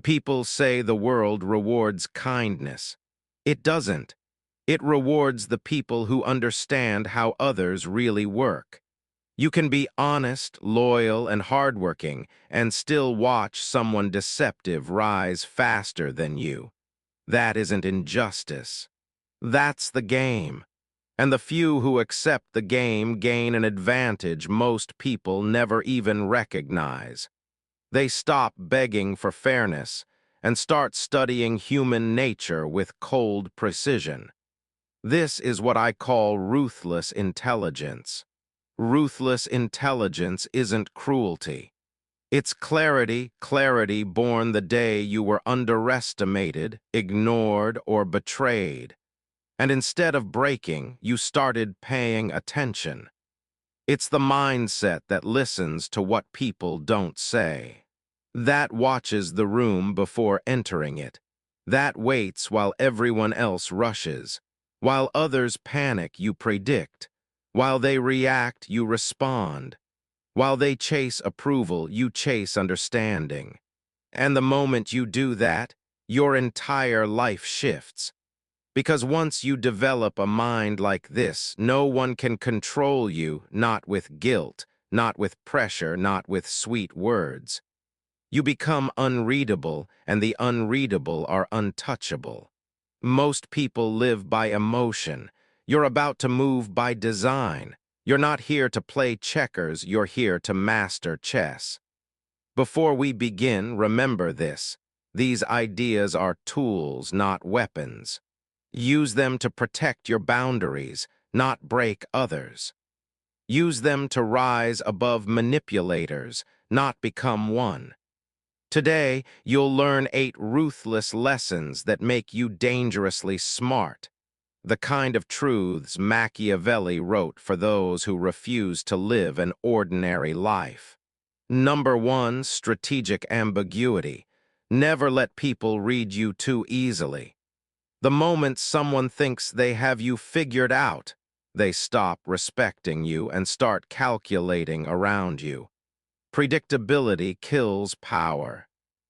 People say the world rewards kindness. It doesn't. It rewards the people who understand how others really work. You can be honest, loyal, and hardworking and still watch someone deceptive rise faster than you. That isn't injustice. That's the game. And the few who accept the game gain an advantage most people never even recognize. They stop begging for fairness and start studying human nature with cold precision. This is what I call ruthless intelligence. Ruthless intelligence isn't cruelty. It's clarity, clarity born the day you were underestimated, ignored, or betrayed. And instead of breaking, you started paying attention. It's the mindset that listens to what people don't say. That watches the room before entering it. That waits while everyone else rushes. While others panic, you predict. While they react, you respond. While they chase approval, you chase understanding. And the moment you do that, your entire life shifts. Because once you develop a mind like this, no one can control you, not with guilt, not with pressure, not with sweet words. You become unreadable, and the unreadable are untouchable. Most people live by emotion. You're about to move by design. You're not here to play checkers, you're here to master chess. Before we begin, remember this. These ideas are tools, not weapons. Use them to protect your boundaries, not break others. Use them to rise above manipulators, not become one. Today, you'll learn 8 ruthless lessons that make you dangerously smart. The kind of truths Machiavelli wrote for those who refuse to live an ordinary life. Number 1, strategic ambiguity. Never let people read you too easily. The moment someone thinks they have you figured out, they stop respecting you and start calculating around you. Predictability kills power.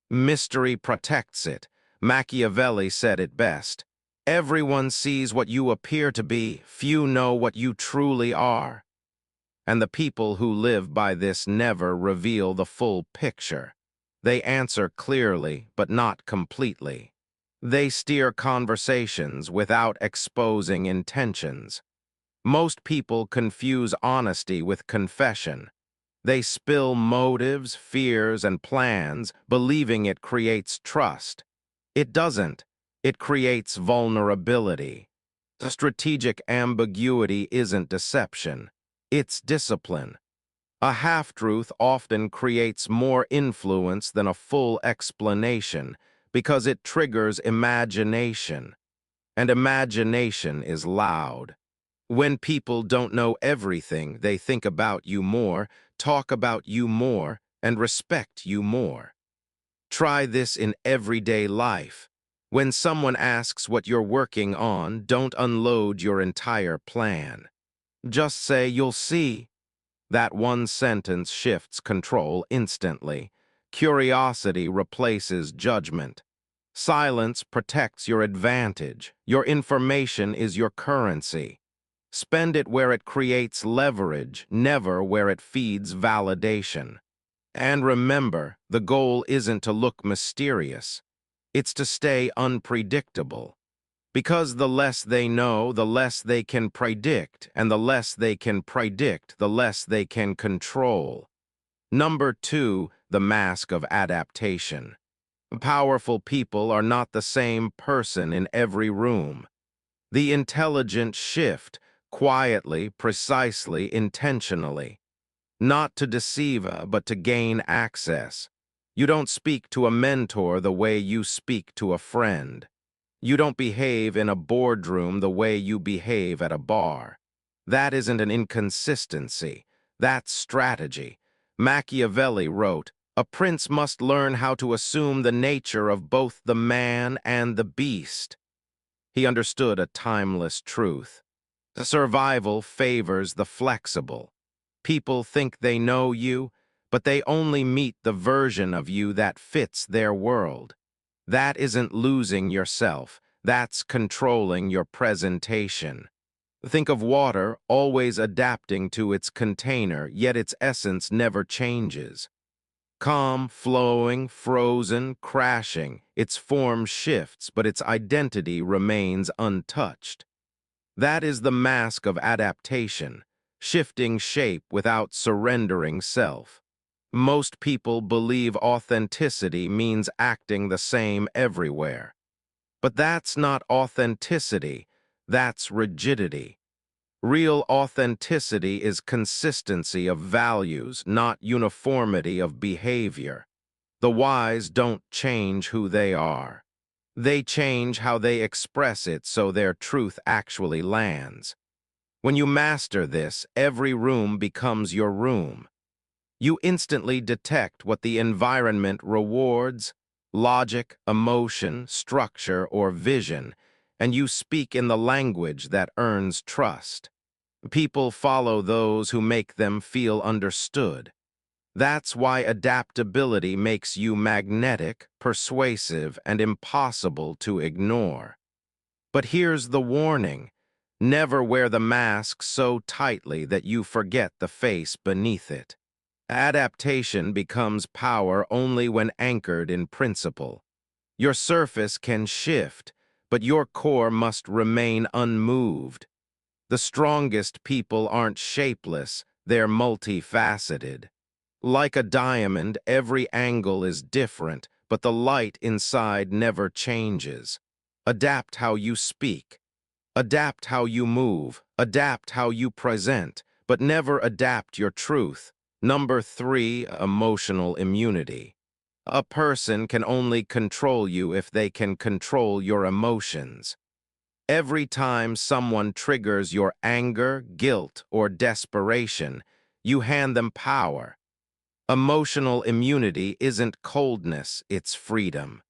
Mystery protects it. Machiavelli said it best. Everyone sees what you appear to be, few know what you truly are. And the people who live by this never reveal the full picture. They answer clearly, but not completely. They steer conversations without exposing intentions. Most people confuse honesty with confession. They spill motives, fears, and plans, believing it creates trust. It doesn't. It creates vulnerability. Strategic ambiguity isn't deception. It's discipline. A half-truth often creates more influence than a full explanation because it triggers imagination, and imagination is loud. When people don't know everything, they think about you more, talk about you more, and respect you more. Try this in everyday life. When someone asks what you're working on, don't unload your entire plan. Just say, "You'll see." That one sentence shifts control instantly. Curiosity replaces judgment. Silence protects your advantage. Your information is your currency. Spend it where it creates leverage, never where it feeds validation. And remember, the goal isn't to look mysterious. It's to stay unpredictable. Because the less they know, the less they can predict, and the less they can predict, the less they can control. Number 2, the mask of adaptation. Powerful people are not the same person in every room. The intelligent shift, quietly, precisely, intentionally. Not to deceive, but to gain access. You don't speak to a mentor the way you speak to a friend. You don't behave in a boardroom the way you behave at a bar. That isn't an inconsistency. That's strategy. Machiavelli wrote, "A prince must learn how to assume the nature of both the man and the beast." He understood a timeless truth. Survival favors the flexible. People think they know you, but they only meet the version of you that fits their world. That isn't losing yourself, that's controlling your presentation. Think of water always adapting to its container, yet its essence never changes. Calm, flowing, frozen, crashing, its form shifts, but its identity remains untouched. That is the mask of adaptation, shifting shape without surrendering self. Most people believe authenticity means acting the same everywhere. But that's not authenticity, that's rigidity. Real authenticity is consistency of values, not uniformity of behavior. The wise don't change who they are. They change how they express it so their truth actually lands. When you master this, every room becomes your room. You instantly detect what the environment rewards, logic, emotion, structure, or vision, and you speak in the language that earns trust. People follow those who make them feel understood. That's why adaptability makes you magnetic, persuasive, and impossible to ignore. But here's the warning. Never wear the mask so tightly that you forget the face beneath it. Adaptation becomes power only when anchored in principle. Your surface can shift, but your core must remain unmoved. The strongest people aren't shapeless, they're multifaceted. Like a diamond, every angle is different, but the light inside never changes. Adapt how you speak. Adapt how you move. Adapt how you present, but never adapt your truth. Number 3, emotional immunity. A person can only control you if they can control your emotions. Every time someone triggers your anger, guilt, or desperation, you hand them power. Emotional immunity isn't coldness, it's freedom.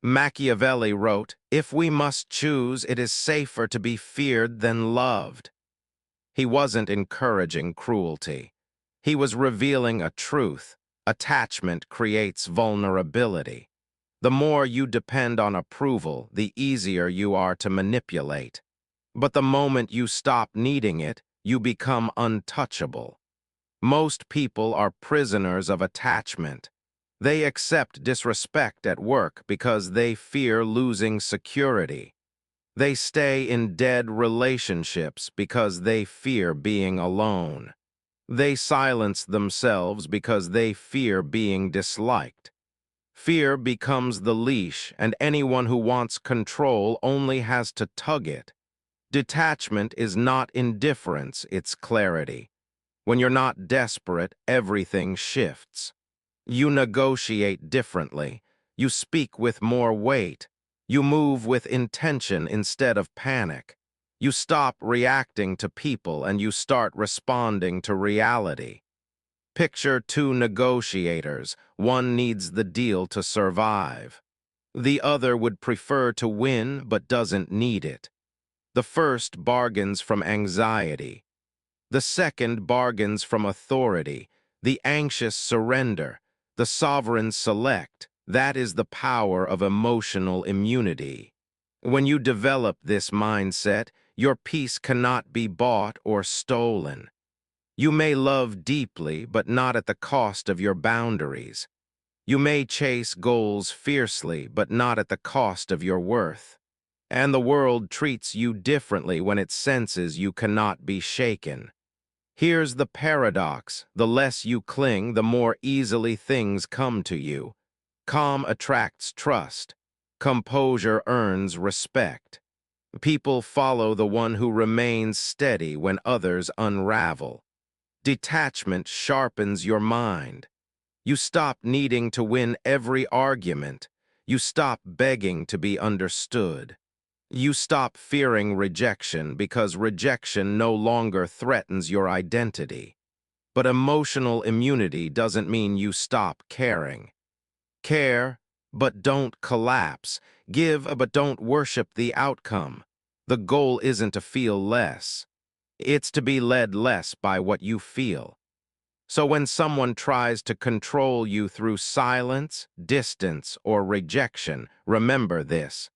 Machiavelli wrote, "If we must choose, it is safer to be feared than loved." He wasn't encouraging cruelty. He was revealing a truth. Attachment creates vulnerability. The more you depend on approval, the easier you are to manipulate. But the moment you stop needing it, you become untouchable. Most people are prisoners of attachment. They accept disrespect at work because they fear losing security. They stay in dead relationships because they fear being alone. They silence themselves because they fear being disliked. Fear becomes the leash, and anyone who wants control only has to tug it. Detachment is not indifference, it's clarity. When you're not desperate, everything shifts. You negotiate differently. You speak with more weight. You move with intention instead of panic. You stop reacting to people and you start responding to reality. Picture two negotiators. One needs the deal to survive. The other would prefer to win but doesn't need it. The first bargains from anxiety. The second bargains from authority. The anxious surrender. The sovereign select. That is the power of emotional immunity. When you develop this mindset, your peace cannot be bought or stolen. You may love deeply, but not at the cost of your boundaries. You may chase goals fiercely, but not at the cost of your worth. And the world treats you differently when it senses you cannot be shaken. Here's the paradox. The less you cling, the more easily things come to you. Calm attracts trust. Composure earns respect. People follow the one who remains steady when others unravel. Detachment sharpens your mind. You stop needing to win every argument. You stop begging to be understood. You stop fearing rejection because rejection no longer threatens your identity. But emotional immunity doesn't mean you stop caring. Care, but don't collapse. Give, but don't worship the outcome. The goal isn't to feel less. It's to be led less by what you feel. So when someone tries to control you through silence, distance, or rejection, remember this.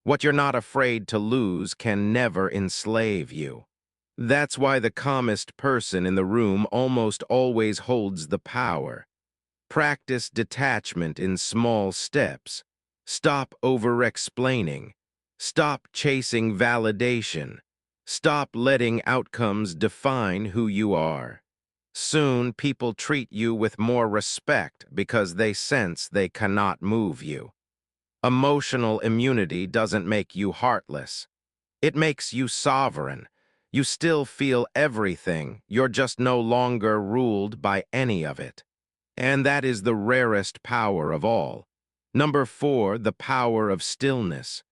What you're not afraid to lose can never enslave you. That's why the calmest person in the room almost always holds the power. Practice detachment in small steps. Stop over-explaining. Stop chasing validation. Stop letting outcomes define who you are. Soon, people treat you with more respect because they sense they cannot move you. Emotional immunity doesn't make you heartless. It makes you sovereign. You still feel everything, you're just no longer ruled by any of it. And that is the rarest power of all. Number 4, the power of stillness.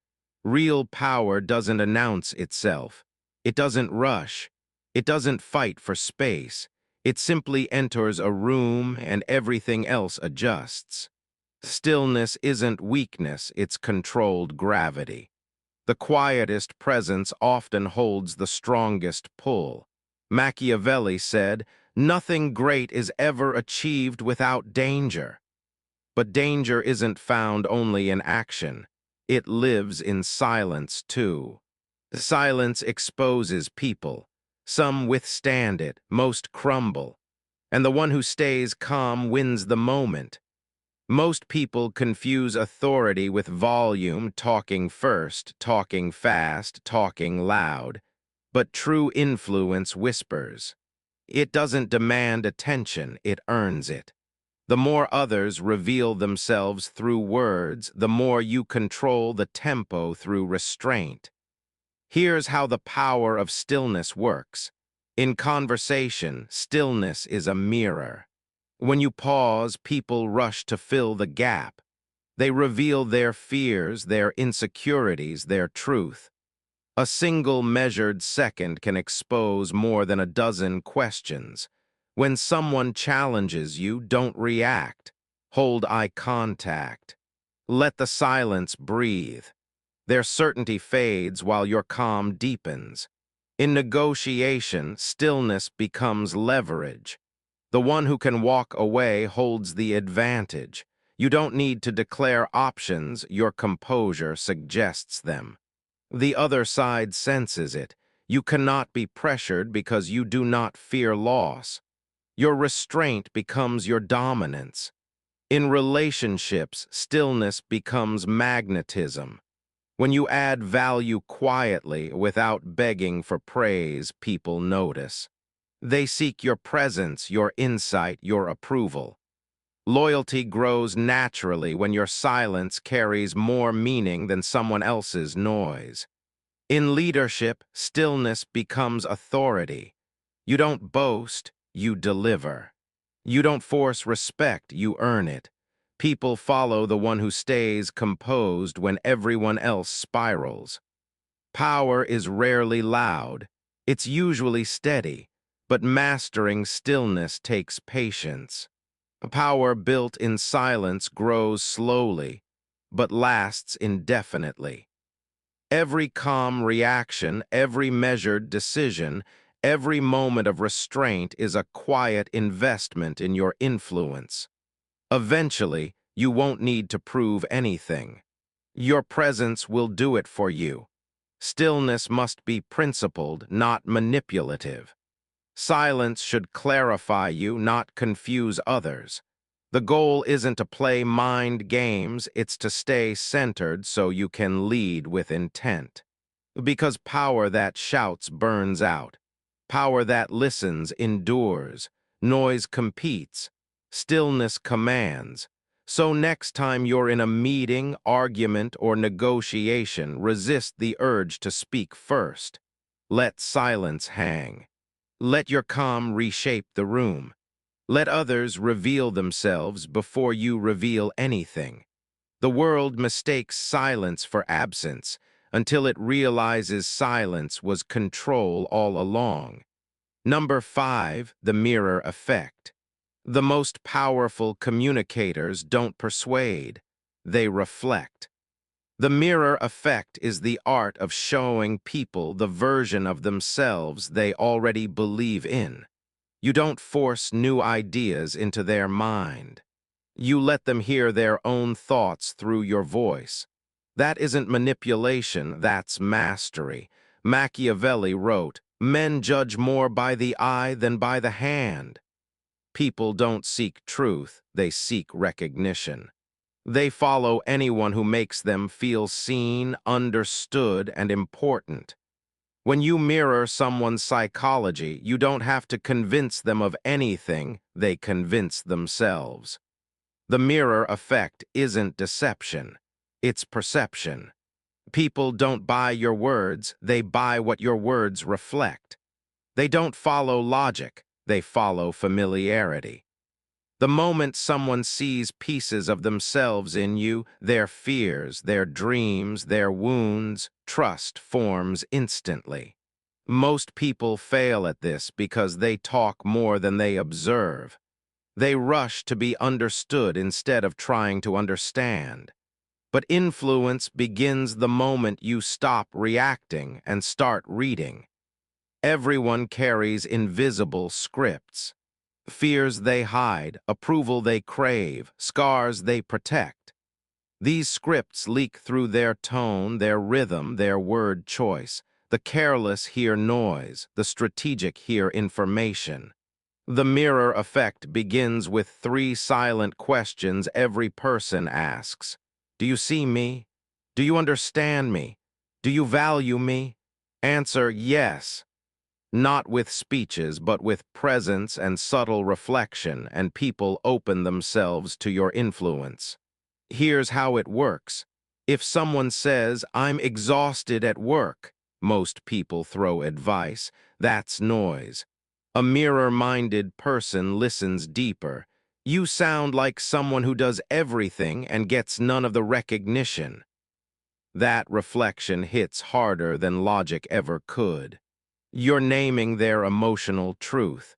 Real power doesn't announce itself. It doesn't rush. It doesn't fight for space. It simply enters a room and everything else adjusts. Stillness isn't weakness, it's controlled gravity. The quietest presence often holds the strongest pull. Machiavelli said, "Nothing great is ever achieved without danger." But danger isn't found only in action. It lives in silence, too. Silence exposes people. Some withstand it, most crumble. And the one who stays calm wins the moment. Most people confuse authority with volume, talking first, talking fast, talking loud. But true influence whispers. It doesn't demand attention, it earns it. The more others reveal themselves through words, the more you control the tempo through restraint. Here's how the power of stillness works. In conversation, stillness is a mirror. When you pause, people rush to fill the gap. They reveal their fears, their insecurities, their truth. A single measured second can expose more than a dozen questions. When someone challenges you, don't react. Hold eye contact. Let the silence breathe. Their certainty fades while your calm deepens. In negotiation, stillness becomes leverage. The one who can walk away holds the advantage. You don't need to declare options, your composure suggests them. The other side senses it. You cannot be pressured because you do not fear loss. Your restraint becomes your dominance. In relationships, stillness becomes magnetism. When you add value quietly without begging for praise, people notice. They seek your presence, your insight, your approval. Loyalty grows naturally when your silence carries more meaning than someone else's noise. In leadership, stillness becomes authority. You don't boast, you deliver. You don't force respect, you earn it. People follow the one who stays composed when everyone else spirals. Power is rarely loud. It's usually steady, but mastering stillness takes patience. Power built in silence grows slowly, but lasts indefinitely. Every calm reaction, every measured decision, every moment of restraint is a quiet investment in your influence. Eventually, you won't need to prove anything. Your presence will do it for you. Stillness must be principled, not manipulative. Silence should clarify you, not confuse others. The goal isn't to play mind games, it's to stay centered so you can lead with intent. Because power that shouts burns out. Power that listens endures. Noise competes. Stillness commands. So next time you're in a meeting, argument, or negotiation, resist the urge to speak first. Let silence hang. Let your calm reshape the room. Let others reveal themselves before you reveal anything. The world mistakes silence for absence until it realizes silence was control all along. Number 5, the mirror effect. The most powerful communicators don't persuade, they reflect. The mirror effect is the art of showing people the version of themselves they already believe in. You don't force new ideas into their mind. You let them hear their own thoughts through your voice. That isn't manipulation, that's mastery. Machiavelli wrote, "Men judge more by the eye than by the hand." People don't seek truth, they seek recognition. They follow anyone who makes them feel seen, understood, and important. When you mirror someone's psychology, you don't have to convince them of anything, they convince themselves. The mirror effect isn't deception, it's perception. People don't buy your words, they buy what your words reflect. They don't follow logic, they follow familiarity. The moment someone sees pieces of themselves in you, their fears, their dreams, their wounds, trust forms instantly. Most people fail at this because they talk more than they observe. They rush to be understood instead of trying to understand. But influence begins the moment you stop reacting and start reading. Everyone carries invisible scripts. Fears they hide, approval they crave, scars they protect. These scripts leak through their tone, their rhythm, their word choice. The careless hear noise, the strategic hear information. The mirror effect begins with 3 silent questions every person asks. Do you see me? Do you understand me? Do you value me? Answer yes. Not with speeches, but with presence and subtle reflection, and people open themselves to your influence. Here's how it works. If someone says, "I'm exhausted at work," most people throw advice. That's noise. A mirror-minded person listens deeper. You sound like someone who does everything and gets none of the recognition. That reflection hits harder than logic ever could. You're naming their emotional truth.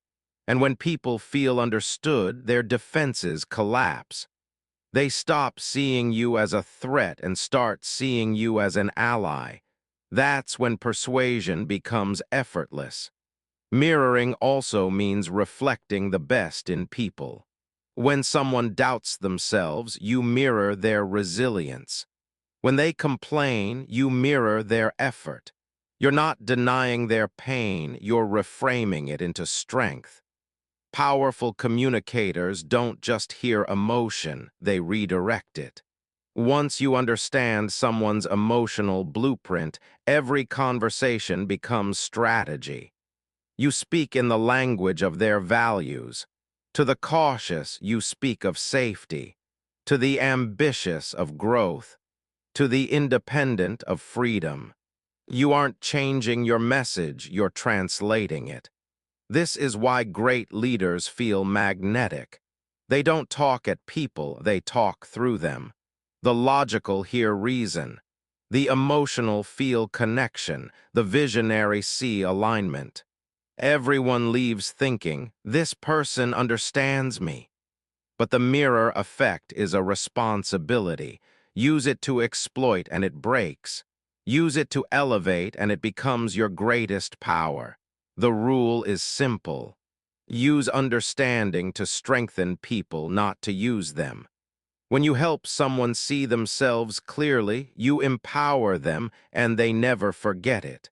And when people feel understood, their defenses collapse. They stop seeing you as a threat and start seeing you as an ally. That's when persuasion becomes effortless. Mirroring also means reflecting the best in people. When someone doubts themselves, you mirror their resilience. When they complain, you mirror their effort. You're not denying their pain, you're reframing it into strength. Powerful communicators don't just hear emotion, they redirect it. Once you understand someone's emotional blueprint, every conversation becomes strategy. You speak in the language of their values. To the cautious, you speak of safety. To the ambitious, of growth. To the independent, of freedom. You aren't changing your message, you're translating it. This is why great leaders feel magnetic. They don't talk at people, they talk through them. The logical hear reason. The emotional feel connection. The visionary see alignment. Everyone leaves thinking, this person understands me. But the mirror effect is a responsibility. Use it to exploit and it breaks. Use it to elevate and it becomes your greatest power. The rule is simple. Use understanding to strengthen people, not to use them. When you help someone see themselves clearly, you empower them and they never forget it.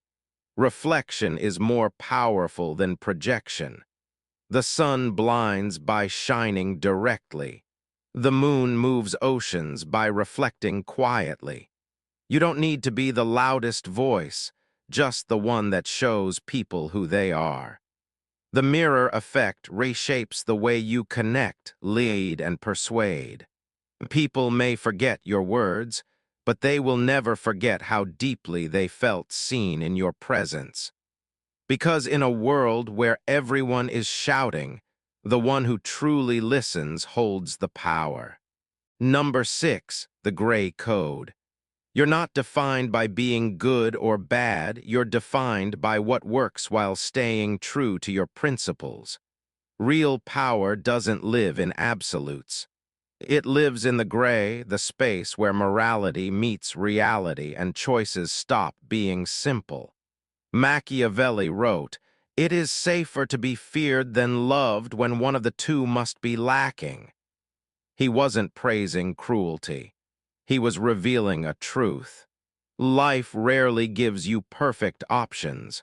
Reflection is more powerful than projection. The sun blinds by shining directly. The moon moves oceans by reflecting quietly. You don't need to be the loudest voice, just the one that shows people who they are. The mirror effect reshapes the way you connect, lead, and persuade. People may forget your words, but they will never forget how deeply they felt seen in your presence. Because in a world where everyone is shouting, the one who truly listens holds the power. Number 6, the gray code. You're not defined by being good or bad, you're defined by what works while staying true to your principles. Real power doesn't live in absolutes. It lives in the gray, the space where morality meets reality and choices stop being simple. Machiavelli wrote, It is safer to be feared than loved when one of the two must be lacking. He wasn't praising cruelty. He was revealing a truth. Life rarely gives you perfect options.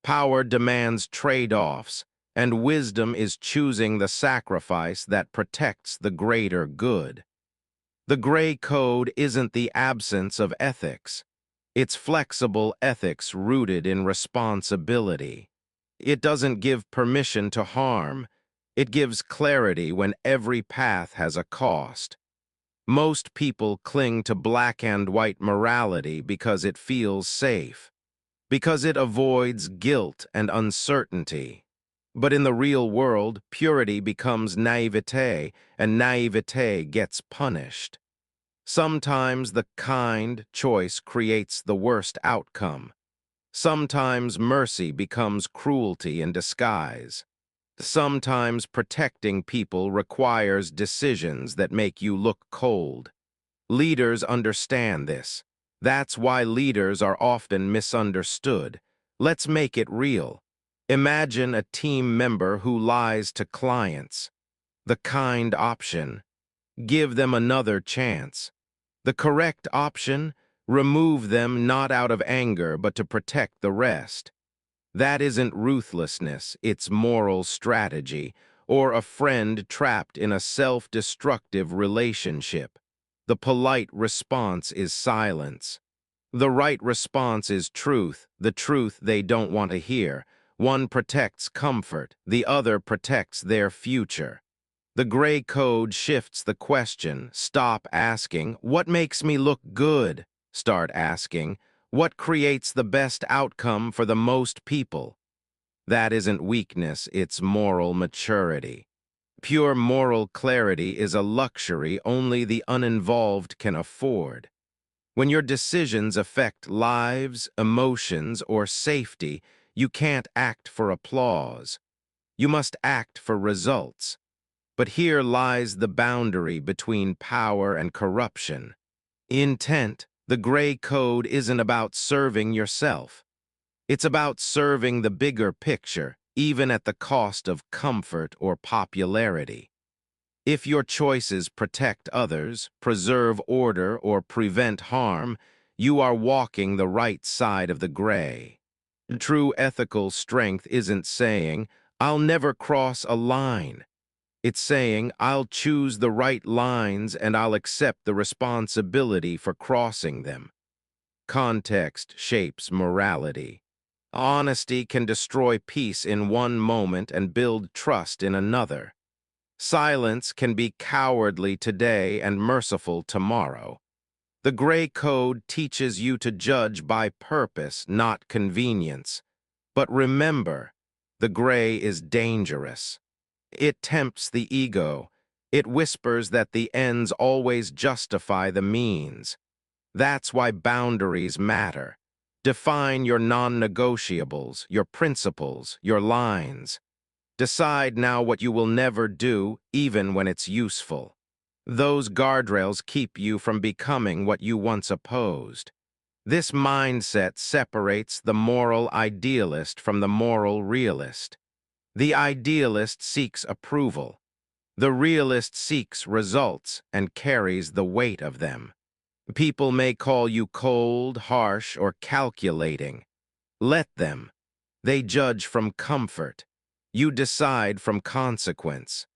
Power demands trade-offs, and wisdom is choosing the sacrifice that protects the greater good. The gray code isn't the absence of ethics. It's flexible ethics rooted in responsibility. It doesn't give permission to harm. It gives clarity when every path has a cost. Most people cling to black and white morality because it feels safe, because it avoids guilt and uncertainty. But in the real world, purity becomes naivete, and naivete gets punished. Sometimes the kind choice creates the worst outcome. Sometimes mercy becomes cruelty in disguise. Sometimes protecting people requires decisions that make you look cold. Leaders understand this. That's why leaders are often misunderstood. Let's make it real. Imagine a team member who lies to clients. The kind option: give them another chance. The correct option: remove them not out of anger but to protect the rest. That isn't ruthlessness, it's moral strategy, or a friend trapped in a self-destructive relationship. The polite response is silence. The right response is truth, the truth they don't want to hear. One protects comfort, the other protects their future. The gray code shifts the question. Stop asking, "What makes me look good?" Start asking, "What creates the best outcome for the most people?" That isn't weakness, it's moral maturity. Pure moral clarity is a luxury only the uninvolved can afford. When your decisions affect lives, emotions, or safety, you can't act for applause. You must act for results. But here lies the boundary between power and corruption. Intent, the gray code, isn't about serving yourself. It's about serving the bigger picture, even at the cost of comfort or popularity. If your choices protect others, preserve order, or prevent harm, you are walking the right side of the gray. True ethical strength isn't saying, "I'll never cross a line." It's saying, "I'll choose the right lines and I'll accept the responsibility for crossing them." Context shapes morality. Honesty can destroy peace in one moment and build trust in another. Silence can be cowardly today and merciful tomorrow. The gray code teaches you to judge by purpose, not convenience. But remember, the gray is dangerous. It tempts the ego. It whispers that the ends always justify the means. That's why boundaries matter. Define your non-negotiables, your principles, your lines. Decide now what you will never do, even when it's useful. Those guardrails keep you from becoming what you once opposed. This mindset separates the moral idealist from the moral realist. The idealist seeks approval. The realist seeks results and carries the weight of them. People may call you cold, harsh, or calculating. Let them. They judge from comfort. You decide from consequence.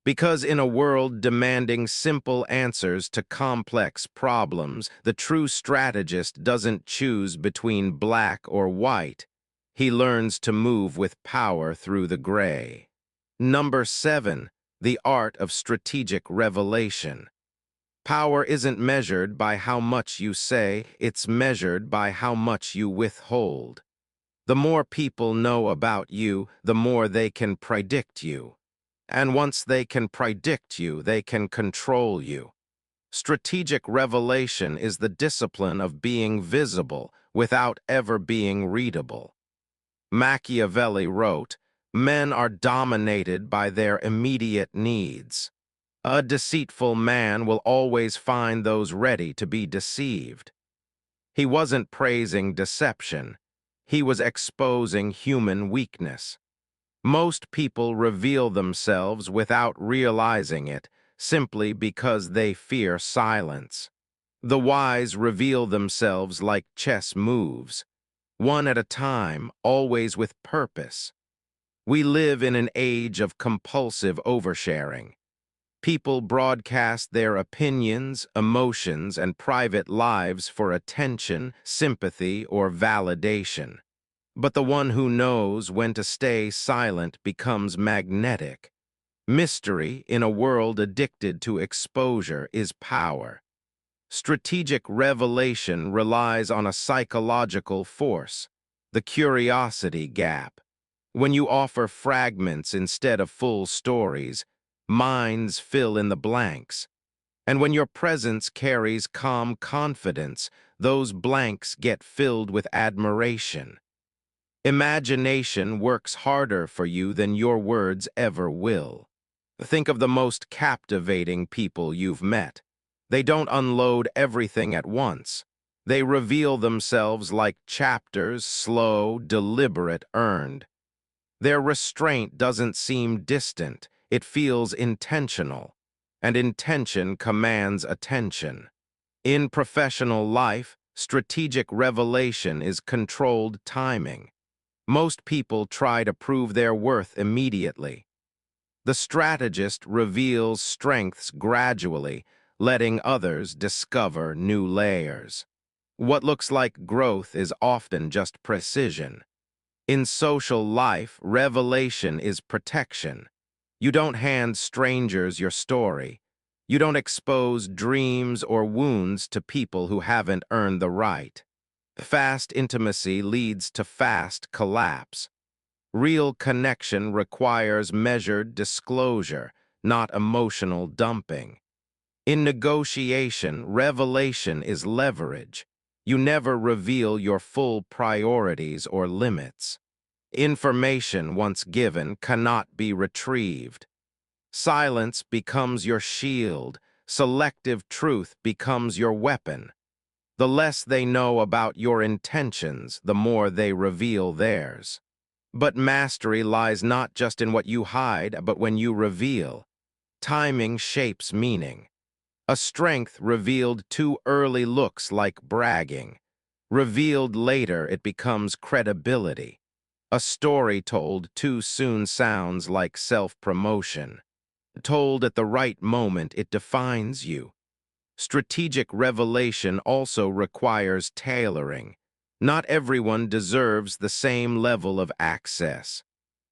Because in a world demanding simple answers to complex problems, the true strategist doesn't choose between black or white. He learns to move with power through the gray. Number 7, the art of strategic revelation. Power isn't measured by how much you say, it's measured by how much you withhold. The more people know about you, the more they can predict you. And once they can predict you, they can control you. Strategic revelation is the discipline of being visible without ever being readable. Machiavelli wrote, "Men are dominated by their immediate needs. A deceitful man will always find those ready to be deceived." He wasn't praising deception. He was exposing human weakness. Most people reveal themselves without realizing it, simply because they fear silence. The wise reveal themselves like chess moves, one at a time, always with purpose. We live in an age of compulsive oversharing. People broadcast their opinions, emotions, and private lives for attention, sympathy, or validation. But the one who knows when to stay silent becomes magnetic. Mystery, in a world addicted to exposure, is power. Strategic revelation relies on a psychological force, the curiosity gap. When you offer fragments instead of full stories, minds fill in the blanks. And when your presence carries calm confidence, those blanks get filled with admiration. Imagination works harder for you than your words ever will. Think of the most captivating people you've met. They don't unload everything at once. They reveal themselves like chapters, slow, deliberate, earned. Their restraint doesn't seem distant, it feels intentional, and intention commands attention. In professional life, strategic revelation is controlled timing. Most people try to prove their worth immediately. The strategist reveals strengths gradually, letting others discover new layers. What looks like growth is often just precision. In social life, revelation is protection. You don't hand strangers your story. You don't expose dreams or wounds to people who haven't earned the right. Fast intimacy leads to fast collapse. Real connection requires measured disclosure, not emotional dumping. In negotiation, revelation is leverage. You never reveal your full priorities or limits. Information once given cannot be retrieved. Silence becomes your shield. Selective truth becomes your weapon. The less they know about your intentions, the more they reveal theirs. But mastery lies not just in what you hide, but when you reveal. Timing shapes meaning. A strength revealed too early looks like bragging. Revealed later, it becomes credibility. A story told too soon sounds like self-promotion. Told at the right moment, it defines you. Strategic revelation also requires tailoring. Not everyone deserves the same level of access.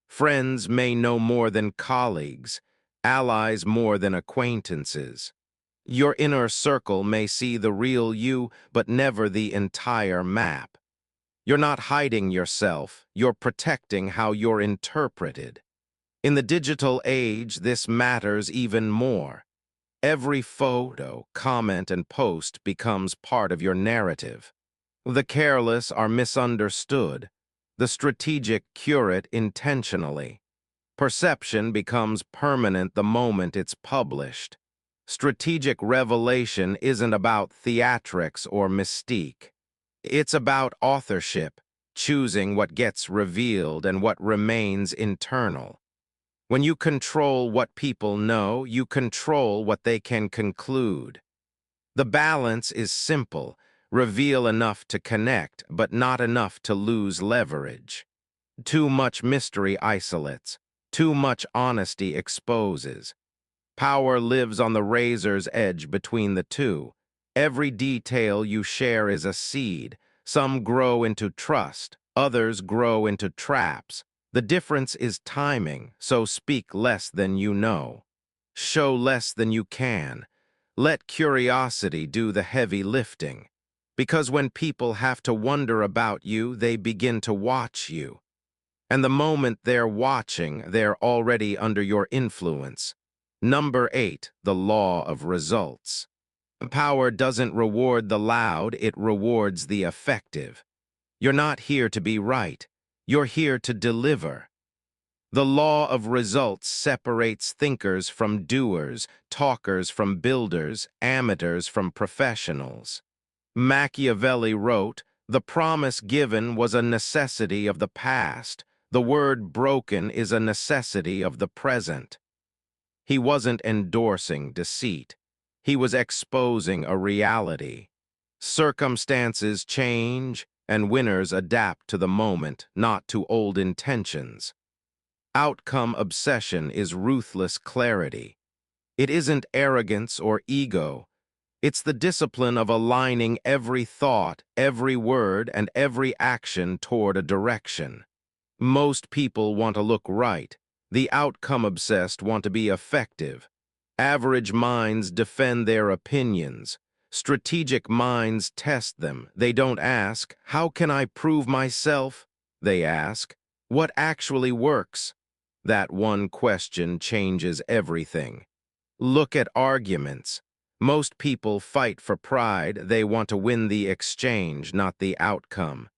Friends may know more than colleagues, allies more than acquaintances. Your inner circle may see the real you, but never the entire map. You're not hiding yourself, you're protecting how you're interpreted. In the digital age, this matters even more. Every photo, comment, and post becomes part of your narrative. The careless are misunderstood. The strategic cure it intentionally. Perception becomes permanent the moment it's published. Strategic revelation isn't about theatrics or mystique. It's about authorship, choosing what gets revealed and what remains internal. When you control what people know, you control what they can conclude. The balance is simple: reveal enough to connect, but not enough to lose leverage. Too much mystery isolates. Too much honesty exposes. Power lives on the razor's edge between the two. Every detail you share is a seed. Some grow into trust, others grow into traps. The difference is timing, so speak less than you know. Show less than you can. Let curiosity do the heavy lifting. Because when people have to wonder about you, they begin to watch you. And the moment they're watching, they're already under your influence. Number 8, the law of results. Power doesn't reward the loud, it rewards the effective. You're not here to be right. You're here to deliver. The law of results separates thinkers from doers, talkers from builders, amateurs from professionals. Machiavelli wrote, The promise given was a necessity of the past. The word broken is a necessity of the present. He wasn't endorsing deceit. He was exposing a reality. Circumstances change, and winners adapt to the moment, not to old intentions. Outcome obsession is ruthless clarity. It isn't arrogance or ego. It's the discipline of aligning every thought, every word, and every action toward a direction. Most people want to look right. The outcome-obsessed want to be effective. Average minds defend their opinions. Strategic minds test them. They don't ask, "How can I prove myself?" They ask, "What actually works?" That one question changes everything. Look at arguments. Most people fight for pride. They want to win the exchange, not the outcome.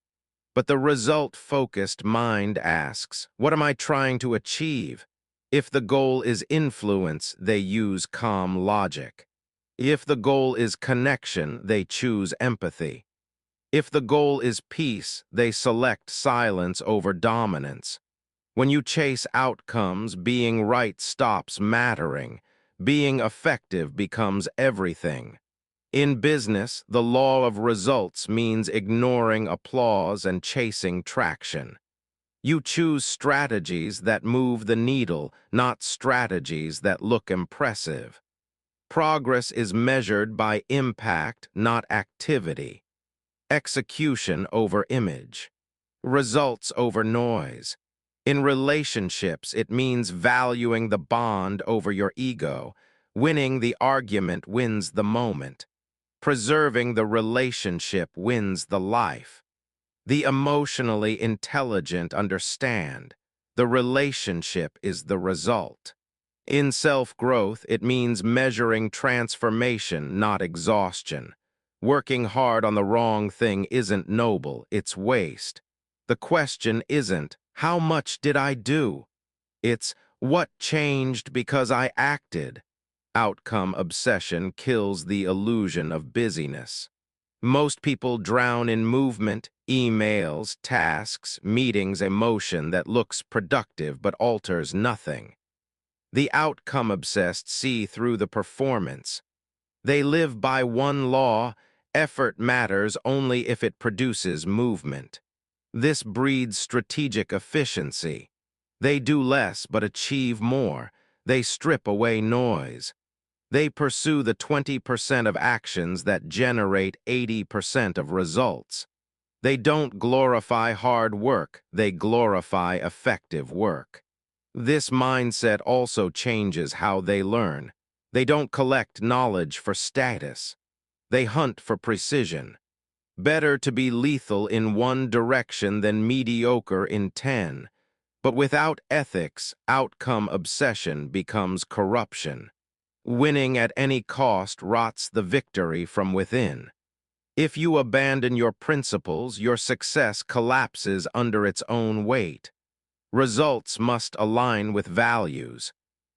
But the result-focused mind asks, what am I trying to achieve? If the goal is influence, they use calm logic. If the goal is connection, they choose empathy. If the goal is peace, they select silence over dominance. When you chase outcomes, being right stops mattering. Being effective becomes everything. In business, the law of results means ignoring applause and chasing traction. You choose strategies that move the needle, not strategies that look impressive. Progress is measured by impact, not activity. Execution over image. Results over noise. In relationships, it means valuing the bond over your ego. Winning the argument wins the moment. Preserving the relationship wins the life. The emotionally intelligent understand. The relationship is the result. In self-growth, it means measuring transformation, not exhaustion. Working hard on the wrong thing isn't noble, it's waste. The question isn't, how much did I do? It's, what changed because I acted? Outcome obsession kills the illusion of busyness. Most people drown in movement, emails, tasks, meetings, emotion that looks productive but alters nothing. The outcome-obsessed see through the performance. They live by one law: effort matters only if it produces movement. This breeds strategic efficiency. They do less but achieve more. They strip away noise. They pursue the 20% of actions that generate 80% of results. They don't glorify hard work, they glorify effective work. This mindset also changes how they learn. They don't collect knowledge for status. They hunt for precision. Better to be lethal in one direction than mediocre in 10. But without ethics, outcome obsession becomes corruption. Winning at any cost rots the victory from within. If you abandon your principles, your success collapses under its own weight. Results must align with values.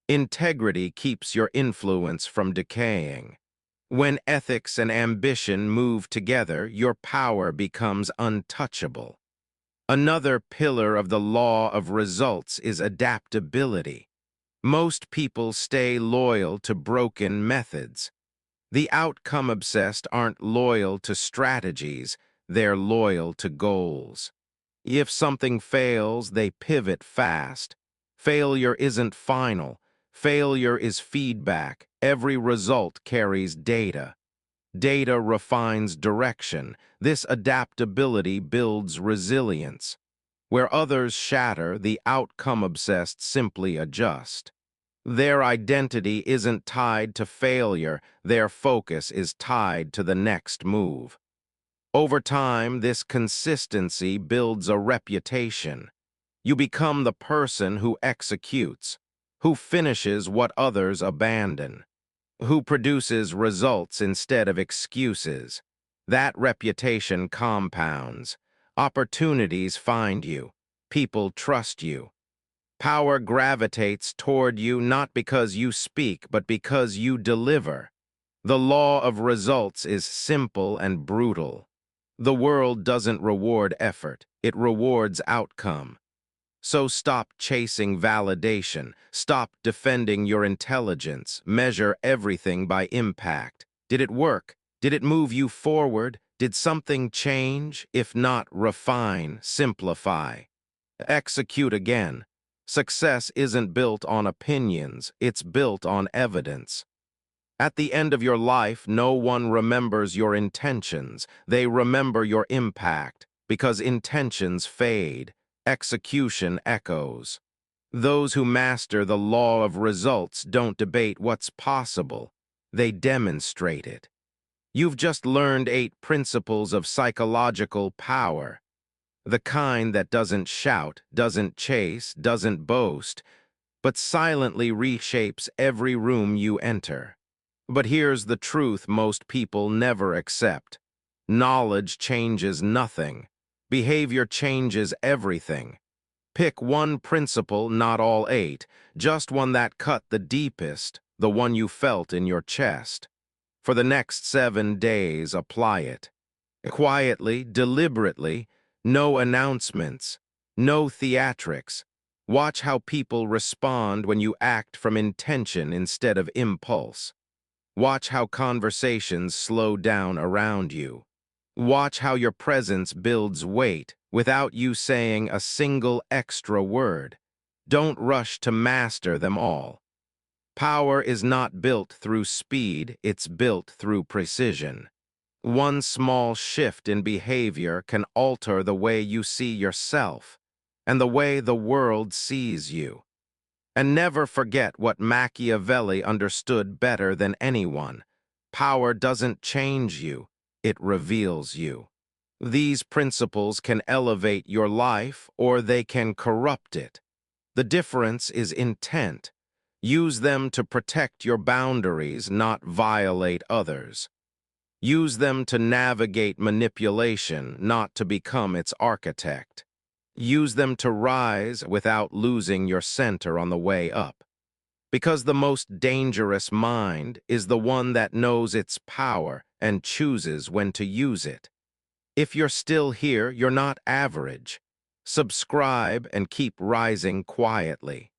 Integrity keeps your influence from decaying. When ethics and ambition move together, your power becomes untouchable. Another pillar of the law of results is adaptability. Most people stay loyal to broken methods. The outcome-obsessed aren't loyal to strategies, they're loyal to goals. If something fails, they pivot fast. Failure isn't final. Failure is feedback. Every result carries data. Data refines direction. This adaptability builds resilience. Where others shatter, the outcome-obsessed simply adjust. Their identity isn't tied to failure. Their focus is tied to the next move. Over time, this consistency builds a reputation. You become the person who executes, who finishes what others abandon, who produces results instead of excuses. That reputation compounds. Opportunities find you. People trust you. Power gravitates toward you not because you speak, but because you deliver. The law of results is simple and brutal. The world doesn't reward effort, it rewards outcome. So stop chasing validation, stop defending your intelligence, measure everything by impact. Did it work? Did it move you forward? Did something change? If not, refine, simplify. Execute again. Success isn't built on opinions, it's built on evidence. At the end of your life, no one remembers your intentions. They remember your impact, because intentions fade, execution echoes. Those who master the law of results don't debate what's possible. They demonstrate it. You've just learned 8 principles of psychological power. The kind that doesn't shout, doesn't chase, doesn't boast, but silently reshapes every room you enter. But here's the truth most people never accept. Knowledge changes nothing. Behavior changes everything. Pick one principle, not all 8, just one that cut the deepest, the one you felt in your chest. For the next 7 days, apply it. Quietly, deliberately, no announcements, no theatrics. Watch how people respond when you act from intention instead of impulse. Watch how conversations slow down around you. Watch how your presence builds weight without you saying a single extra word. Don't rush to master them all. Power is not built through speed, it's built through precision. One small shift in behavior can alter the way you see yourself and the way the world sees you. And never forget what Machiavelli understood better than anyone. Power doesn't change you, it reveals you. These principles can elevate your life or they can corrupt it. The difference is intent. Use them to protect your boundaries, not violate others. Use them to navigate manipulation, not to become its architect. Use them to rise without losing your center on the way up. Because the most dangerous mind is the one that knows its power and chooses when to use it. If you're still here, you're not average. Subscribe and keep rising quietly.